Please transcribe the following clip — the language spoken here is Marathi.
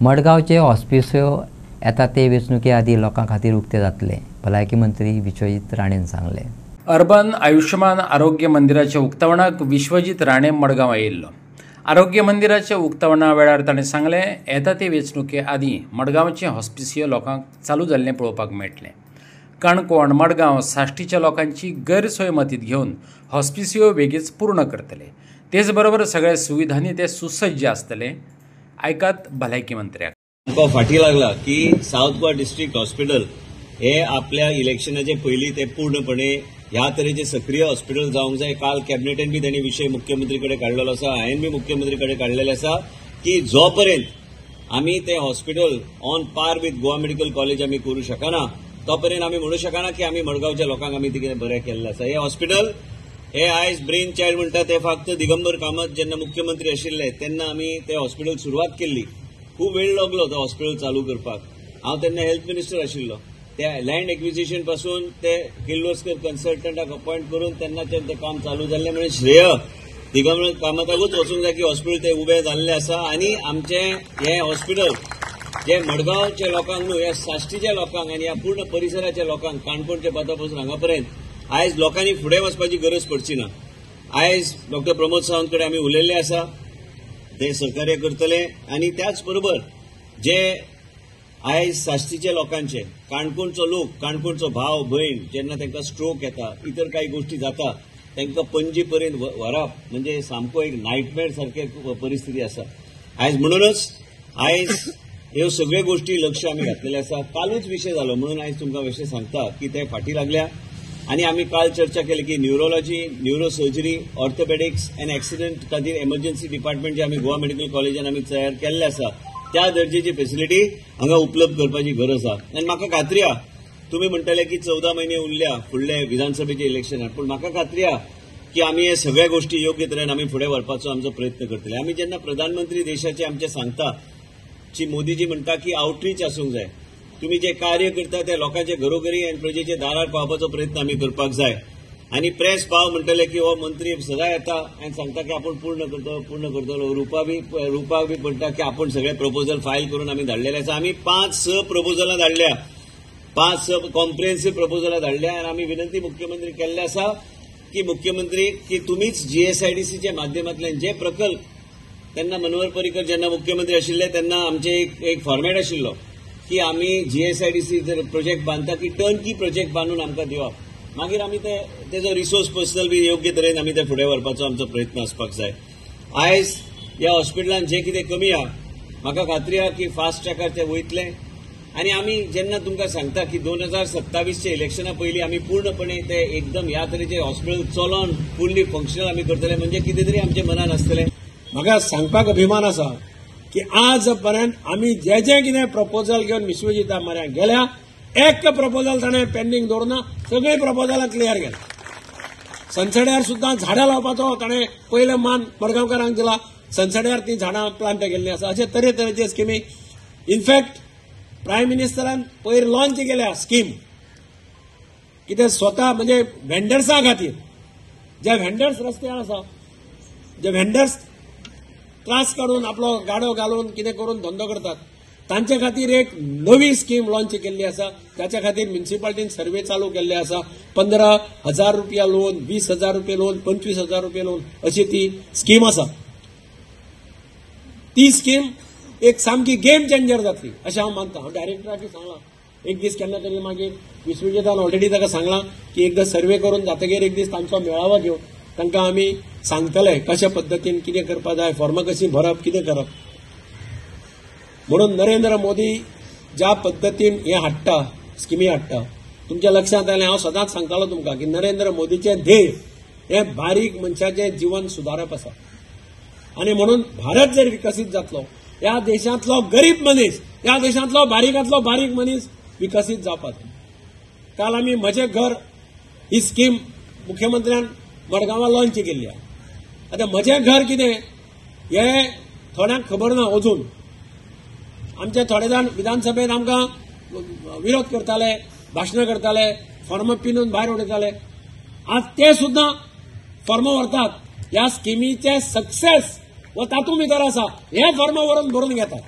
मडगांवचे हॉस्पिसयो येता ते वेंचणुके आदी लोकां खातीर उक्ते जातले, भलायकी मंत्री विश्वजीत राणेन सांगले। अर्बन आयुष्यमान आरोग्य मंदिराच्या उक्तावणाक विश्वजीत राणे मडगांव आयिल्लो। आरोग्य मंदिराच्या उक्तावणा वेळार ताणें सांगलें, येता ते वेंचणुके आदीं मडगांवचे हॉस्पिसियो लोकांक चालू जाल्लें पळोवपाक मेळटलें। काणकोण, मडगांव, साश्टीच्या लोकांची गैरसोय मतींत घेवन हॉस्पिसियो बेगीच पूर्ण करतले। तेच बरोबर सगळ्या सुविधांनी ते सुसज्ज आसतले। आयकात भलायकी मंत्र्याक। आमकां फाटी लागला की साउथ गोवा डिस्ट्रिक्ट हॉस्पिटल हे आपल्या इलेक्शनाचे पयलीं ते पूर्णपणे ह्या तरेचे सक्रिय हॉस्पिटल जावंक जाय। काल कॅबिनेटान बी तांणी विशय मुख्यमंत्री कडेन काडलेलो आसा, हांवें बी मुख्यमंत्री कडेन काडलेले आसा की जो पर्यंत आमी ते hospital on par with Goa medical college आमी करूं शकना, तो पर्यंत आमी म्हणूं शकना की आमी मडगांवच्या लोकांक आमी कितें बरें केल्लें आसा। हे हॉस्पिटल हे आयज ब्रेन चायल्ड म्हणटा ते फक्त दिगंबर कामत जेन्ना मुख्यमंत्री आशिल्ले तेन्ना आमी ते हॉस्पिटल सुरवात केल्ली। खूब वेळ लागलो तो हॉस्पिटल चालू करपाक। हांव तेन्ना हेल्थ मिनिस्टर आशिल्लो। त्या लँड एक्विजिशन पासून ते किर्लोस्कर कन्सल्टंटाक अपॉइंट करून तेन्नाचें तें काम चालू जाल्लें म्हणजे श्रेय दिगंबर कामताकूच वचूंक जाय की हॉस्पिटल ते उबें जाल्लें आसा। आनी आमचें हें हॉस्पिटल जे मडगांवच्या लोकांक न्हू, ह्या साश्टीच्या लोकांक आनी ह्या पूर्ण परिसराच्या लोकांक काणकोणच्या पाता पासून हांगा पर्यंत आयज लोकांनी फुडें वचपाची गरज पडची ना। आयज डॉक्टर प्रमोद सावंत कडेन आमी उलयल्ले आसा, ते सहकार्य करतले। आनी त्याच बरोबर जे आयज साश्टीच्या लोकांचे काणकोणचो लोक, काणकोणचो भाव भयण जेन्ना तांकां स्ट्रोक येता, इतर काही गोष्टी जाता, तांकां पणजी पर्यंत व्हरप म्हणजे सामको एक नायटमेअर सारखे परिस्थिती आसा आयज। म्हणूनच आयज ह्यो सगळ्यो गोष्टी लक्ष आमी घातलेले आसा। कालूच विशय जालो म्हणून आयज तुमकां विशय सांगता की ते फाटी लागल्या। आनी आमी काल चर्चा केली की neurology, neurosurgery, orthopaedics end accident खातीर एमर्जन्सी डिपार्टमेंट जे आमी गोवा मेडिकल कॉलेजान आमी तयार केल्ले आसा, त्या दर्जेची फेसिलिटी हांगा उपलब्ध करपाची गरज आसा। आनी म्हाका खात्री आहा, तुमी म्हणटले की 14 महिने उरल्या फुडले विधानसभेचे इलेक्शनाक, पूण म्हाका खात्री आहा की आमी हे सगळ्या गोष्टी योग्य तरेन आमी फुडें व्हरपाचो आमचो प्रयत्न करतले। आमी जेन्ना प्रधानमंत्री देशाचे आमचे सांगता जी मोदीजी म्हणटा की आउटरीच आसूंक जाय, तुम्ही जे कार्य करता ते लोकांचे घरोघरी आनी प्रजेच्या दारार पावपाचो प्रयत्न आमी करपाक जाय। आनी प्रेस पाव म्हणटले की हो मंत्री सदां येता आनी सांगता की आपूण पूर्ण करतलो। रुपाक बी म्हणटा की आपूण सगळे प्रपोजल फायल करून आमी धाडलेले आसा। आमी 5-6 प्रपोजलां धाडल्या, 5-6 कॉम्प्रिहेन्सिव्ह प्रपोजलां धाडल्या आनी आमी विनंती मुख्यमंत्री केल्ले आसा की मुख्यमंत्री की तुमीच जीएसआयडीसीच्या माध्यमांतल्यान जे प्रकल्प, तेन्ना मनोहर पर्रीकर जेन्ना मुख्यमंत्री आशिल्ले तेन्ना आमचे एक फॉर्मॅट आशिल्लो की आमी जीएसआयडीसी जर प्रोजेक्ट बांदता की टर्नकी प्रोजेक्ट बांदून आमकां दिवप, मागीर आमी तेजो रिसोर्स पर्सनल बी योग्य तरेन आमी ते फुडें व्हरपाचो आमचो प्रयत्न आसपाक जाय। आयज ह्या हॉस्पिटलांत जे कितें कमी आहा, म्हाका खात्री आहा की फास्ट ट्रॅकार ते वयतले। आनी आमी जेन्ना तुमकां सांगता की 2027च्या इलेक्शना पयलीं आमी पूर्णपणे ते एकदम ह्या तरेचे हॉस्पिटल चलोन फुल्ली फंक्शनल आमी करतले, म्हणजे कितें तरी आमच्या मनान आसतलें। म्हाका सांगपाक अभिमान आसा की आज पर्यंत आमी जे कितें प्रपोजल घेवन विश्वजिता म्हऱ्याक गेल्या, एक प्रपोजल ताणें पेंडींग दवरना, सगळी प्रपोजलां क्लियर केल्या। सनसड्यार सुद्दां झाडां लावपाचो ताणें पयले मान मडगांवकारांक दिला, सनसड्यार ती झाडां प्लांट केल्लीं आसा। अशे तरेतरेचे स्किमी इनफॅक्ट प्रायम मिनिस्टरान पयर लॉन्च केल्या स्कीम, कितें स्वता म्हणजे व्हेंडर्सां खातीर, जे व्हेंडर्स रस्त्यार आसा, जे व्हेंडर्स क्लास काढून आपलो गाडो घालून कितें करून धंदो करतात, तांचे खातीर एक नवी स्कीम लॉन्च केल्ली आसा। त्याच्या खातीर म्युनिसिपालिटीन सर्वे चालू केल्ले आसा। 15,000 रुपया लोन, 20,000 रुपया लोन, 25,000 रुपया लोन अशी ती स्कीम आसा। ती स्कीम एक सामकी गेम चेंजर जातली अशें हांव मानता। हांव डायरेक्टराक सांगलां, एक दीस केन्ना तरी मागीर विश्वजितान ऑलरेडी ताका सांगलां की एकदां सर्वे करून जातकीर एक दीस तांचो मेळावा घेवन तांकां आमी सांगतले कशा पद्दतीन कितें करपा जाय, फॉर्मां कशी भरप, कितें करप। म्हणून नरेंद्र मोदी ज्या पद्दतीन हे हाडटा, स्किमी हाडटा, तुमच्या लक्षांत आयलें, हांव सदांच सांगतालो तुमकां की नरेंद्र मोदीचें ध्येय हे बारीक मनशाचें जीवन सुदारप आसा। आनी म्हणून भारत जर विकसीत जातलो, ह्या देशांतलो गरीब मनीस, ह्या देशांतलो बारीकांतलो बारीक मनीस विकसीत जावपाक। काल आमी म्हजें घर ही स्कीम मुख्यमंत्र्यान मडगांवां लॉन्च केल्ली आहा। आतां म्हजें घर कितें हे थोड्यांक खबर ना अजून। आमचे थोडे जाण विधानसभेत आमकां विरोध करताले, भाशणां करताले, फॉर्मां पिनून भायर उडयताले। आज ते सुद्दां फॉर्मां व्हरतात, ह्या स्किमीचे सक्सेस व तातूंत भितर आसा, हे फॉर्मां व्हरून भरून घेतात।